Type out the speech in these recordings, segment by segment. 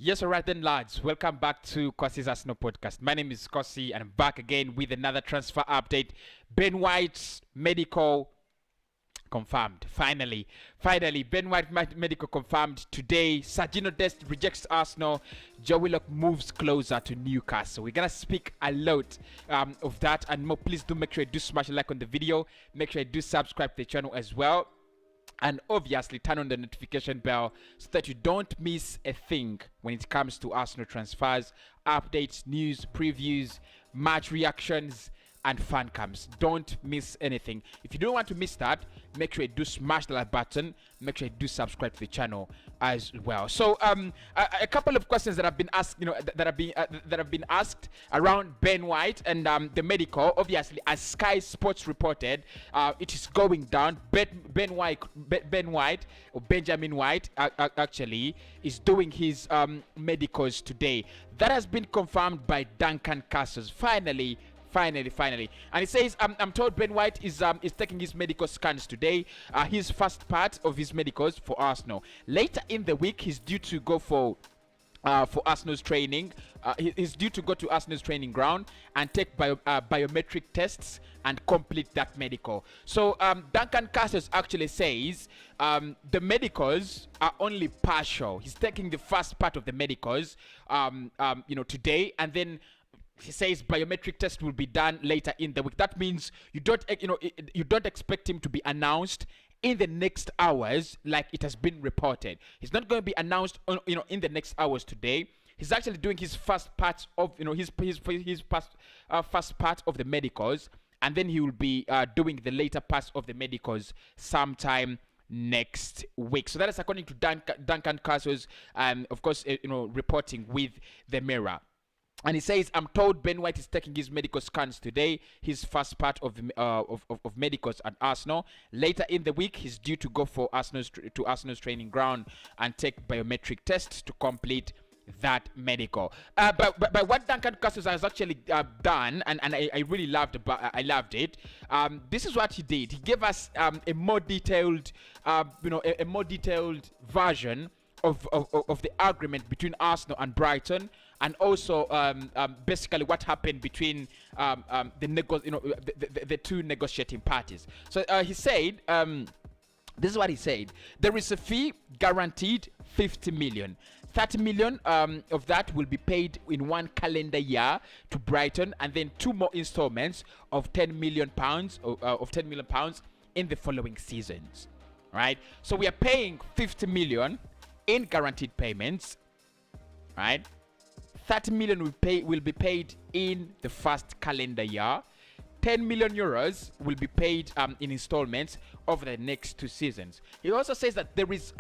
Yes, all right then, lads. Welcome back to Cossy's Arsenal podcast. My name is Cossy, and I'm back again with another transfer update. Ben White's medical confirmed. Finally, Ben White medical confirmed today. Sergino Dest rejects Arsenal. Joe Willock moves closer to Newcastle. We're gonna speak a lot of that and more. Please do make sure you do smash a like on the video. Make sure you do subscribe to the channel as well. And obviously turn on the notification bell so that you don't miss a thing when it comes to Arsenal transfers, updates, news, previews, match reactions, and fan cams. Don't miss anything. If you don't want to miss that, make sure you do smash the like button. Make sure you do subscribe to the channel as well. So a couple of questions that have been asked, that have been asked around Ben White and the medical. Obviously, as Sky Sports reported, it is going down. Ben White or Benjamin White actually is doing his medicals today. That has been confirmed by Duncan Castles. Finally. And it says, I'm told Ben White is taking his medical scans today. His first part of his medicals for Arsenal. Later in the week, he's due to go for Arsenal's training. He's due to go to Arsenal's training ground and take biometric tests and complete that medical. So Duncan Castles actually says the medicals are only partial. He's taking the first part of the medicals, today, and then he says biometric test will be done later in the week. That means you don't expect him to be announced in the next hours like it has been reported. He's not going to be announced in the next hours today. He's actually doing his first part of first part of the medicals, and then he will be doing the later parts of the medicals sometime next week. So that is according to Duncan Castles, of course, reporting with the Mirror. And he says, I'm told Ben White is taking his medical scans today, his first part of medicals at Arsenal. Later in the week, he's due to go for Arsenal's training ground and take biometric tests to complete that medical. But what Duncan Castles has actually done, and I really loved it. This is what he did. He gave us a more detailed, a more detailed version of the agreement between Arsenal and Brighton, and also basically what happened between the two negotiating parties. So he said, this is what he said: there is a fee guaranteed 50 million. 30 million of that will be paid in one calendar year to Brighton, and then two more installments of 10 million pounds in the following seasons. Right? So we are paying 50 million in guaranteed payments, right? 30 million will be paid in the first calendar year. 10 million euros will be paid in installments over the next two seasons. He also says that there is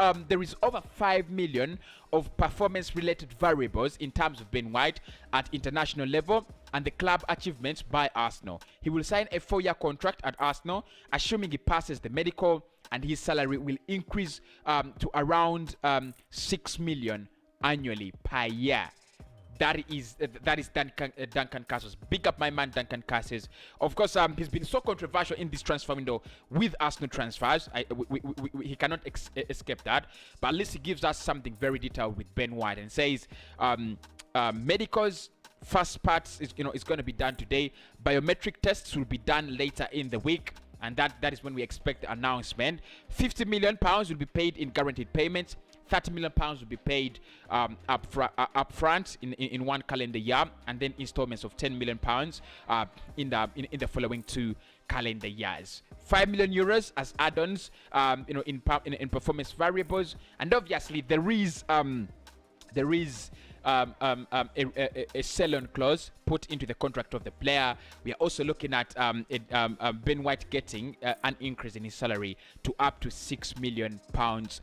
over 5 million of performance-related variables in terms of Ben White at international level and the club achievements by Arsenal. He will sign a 4-year contract at Arsenal, assuming he passes the medical, and his salary will increase to around 6 million annually per year. That is Duncan Castles. Big up my man Duncan Castles. Of course, he's been so controversial in this transfer window with Arsenal transfers. He cannot escape that. But at least he gives us something very detailed with Ben White and says medicals first part is going to be done today. Biometric tests will be done later in the week. And that is when we expect the announcement. 50 million pounds will be paid in guaranteed payments. 30 million pounds will be paid up front in one calendar year, and then installments of 10 million pounds in the following two calendar years. 5 million euros as add-ons, in performance variables, and obviously there is a sell-on clause put into the contract of the player. We are also looking at Ben White getting an increase in his salary to up to 6 million pounds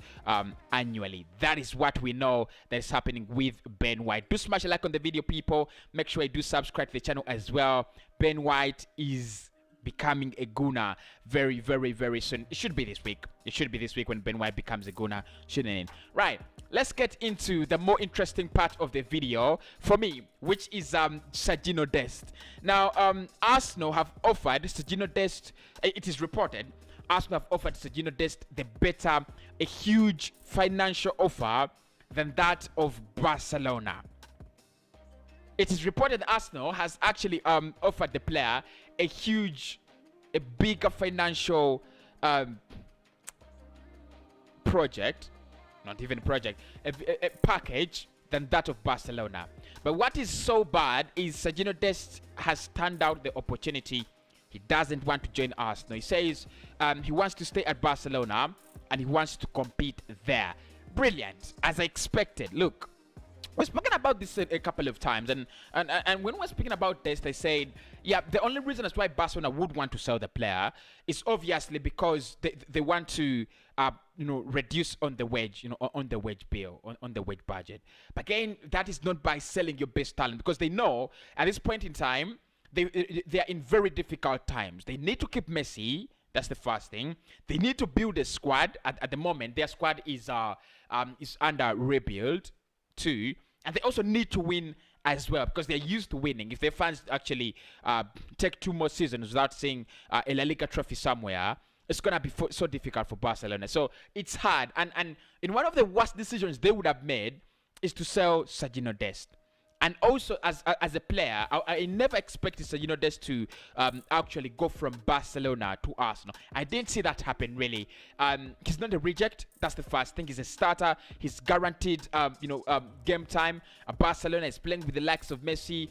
annually. That is what we know that is happening with Ben White. Do smash a like on the video, people. Make sure you do subscribe to the channel as well. Ben White is becoming a Gooner very, very, very soon. It should be this week. It should be this week when Ben White becomes a Gooner, shouldn't it? Right. Let's get into the more interesting part of the video for me, which is Sergino Dest. Now, Arsenal have offered Sergino Dest, it is reported, Arsenal have offered Sergino Dest a huge financial offer than that of Barcelona. It is reported Arsenal has actually offered the player a bigger financial project, not even project, a package than that of Barcelona. But what is so bad is Sergino Dest has turned out the opportunity. He doesn't want to join Arsenal. He says he wants to stay at Barcelona and he wants to compete there. Brilliant, as I expected. Look, we've spoken about this a couple of times, and when we're speaking about this, they said, yeah, the only reason as why Barcelona would want to sell the player is obviously because they want to reduce on the wage, on the wage bill, on the wage budget. But again, that is not by selling your best talent, because they know at this point in time they are in very difficult times. They need to keep Messi. That's the first thing. They need to build a squad. At the moment, their squad is under rebuild too, and they also need to win as well, because they're used to winning. If their fans actually take 2 more seasons without seeing a La Liga trophy somewhere, it's gonna be so difficult for Barcelona. So it's hard, and in one of the worst decisions they would have made is to sell Sergino Dest. And also, as a player, I never expected Sergino Dest to actually go from Barcelona to Arsenal. I didn't see that happen, really. He's not a reject. That's the first thing. He's a starter. He's guaranteed, game time. Barcelona is playing with the likes of Messi.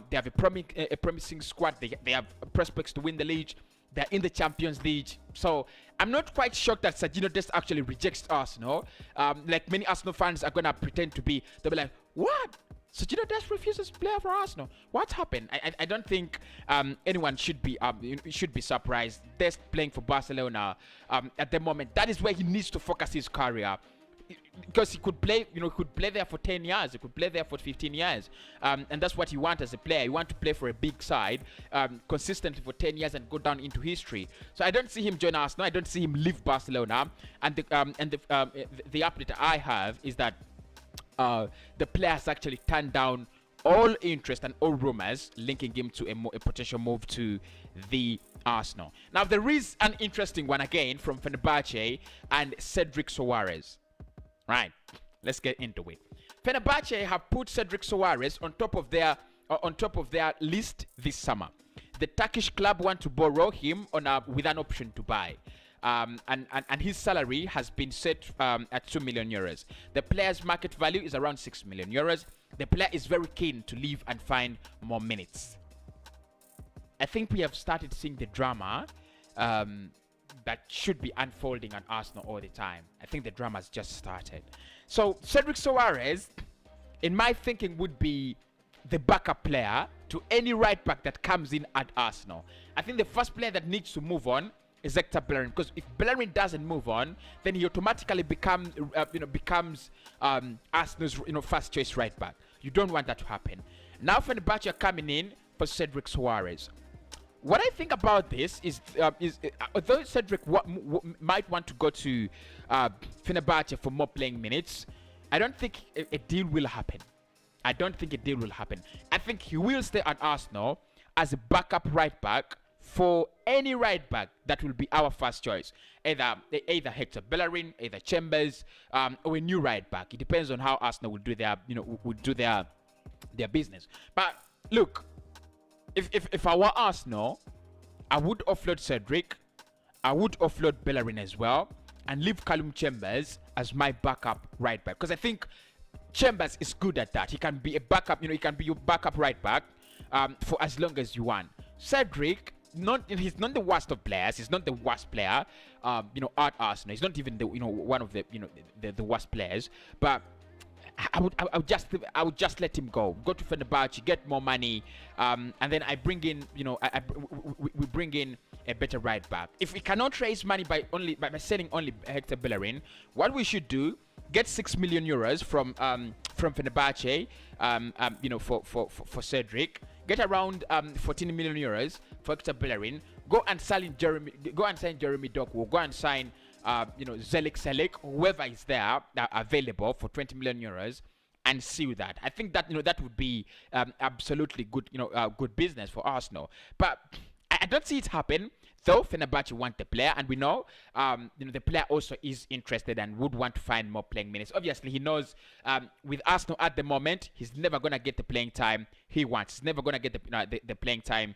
They have a promising squad. They have prospects to win the league. They're in the Champions League. So I'm not quite shocked that Sergino Dest actually rejects Arsenal. Like many Arsenal fans are going to pretend to be. They'll be like, what? Sergino Dest refuses to play for Arsenal. What's happened? I don't think anyone should be surprised. Dest playing for Barcelona at the moment. That is where he needs to focus his career, because he could play. Could play there for 10 years. He could play there for 15 years, and that's what you want as a player. You want to play for a big side consistently for 10 years and go down into history. So I don't see him join Arsenal. I don't see him leave Barcelona. And the update I have is that the player has actually turned down all interest and all rumors linking him to a potential move to the Arsenal. Now, there is an interesting one again from Fenerbahce and Cedric Soares. Right, let's get into it. Fenerbahce have put Cedric Soares on top of their list this summer. The Turkish club want to borrow him with an option to buy. And his salary has been set at 2 million euros. The player's market value is around 6 million euros. The player is very keen to leave and find more minutes. I think we have started seeing the drama that should be unfolding on Arsenal all the time. I think the drama has just started. So Cedric Soares, in my thinking, would be the backup player to any right back that comes in at Arsenal. I think the first player that needs to move on is Hector Bellerin, because if Bellerin doesn't move on, then he automatically becomes Arsenal's first choice right back. You don't want that to happen. Now Fenerbahce are coming in for Cedric Soares. What I think about this is although Cedric might want to go to Fenerbahce for more playing minutes, I don't think a deal will happen. I think he will stay at Arsenal as a backup right back for any right back that will be our first choice. Either Hector Bellerin, either Chambers, or a new right back. It depends on how Arsenal will do their business. But look, if I were Arsenal, I would offload Cedric, I would offload Bellerin as well, and leave Callum Chambers as my backup right back, because I think Chambers is good at that. He can be a backup, he can be your backup right back for as long as you want. Cedric, he's not the worst of players. He's not the worst player, at Arsenal. He's not even one of the worst players. But I would just let him go to Fenerbahce, get more money, and then I bring in, we bring in a better right back. If we cannot raise money by selling only Hector Bellerin, what we should do, get 6 million euros from Fenerbahce, for Cedric. Get around 14 million euros for Hector Bellerin. Go and sign Jeremy Doku. Go and sign Zelik Selik, whoever is there available for 20 million euros, and seal that. I think that that would be absolutely good, good business for Arsenal. But I don't see it happen. Though Fenerbahce want the player, and we know, the player also is interested and would want to find more playing minutes. Obviously, he knows with Arsenal at the moment, he's never gonna get the playing time he wants. He's never gonna get the playing time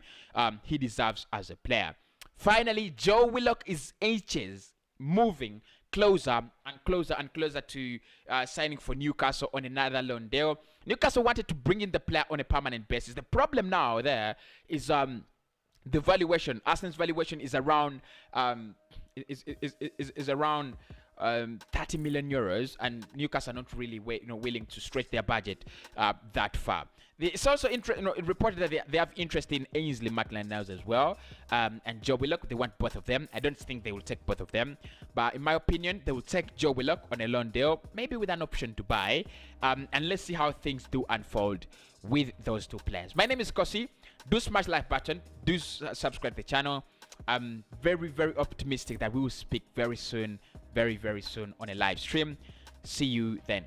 he deserves as a player. Finally, Joe Willock is inches moving closer and closer and closer to signing for Newcastle on another loan deal. Newcastle wanted to bring in the player on a permanent basis. The problem now there is the valuation. Arsenal's valuation is around is around 30 million euros, and Newcastle are not really willing to stretch their budget that far. It's also reported that they have interest in Ainsley Maitland-Niles as well, and Joe Willock. They want both of them. I don't think they will take both of them, but in my opinion, they will take Joe Willock on a loan deal, maybe with an option to buy, and let's see how things do unfold with those two players. My name is Cossy. Do smash like button. Do subscribe to the channel. I'm very, very optimistic that we will speak very soon, very, very soon on a live stream. See you then.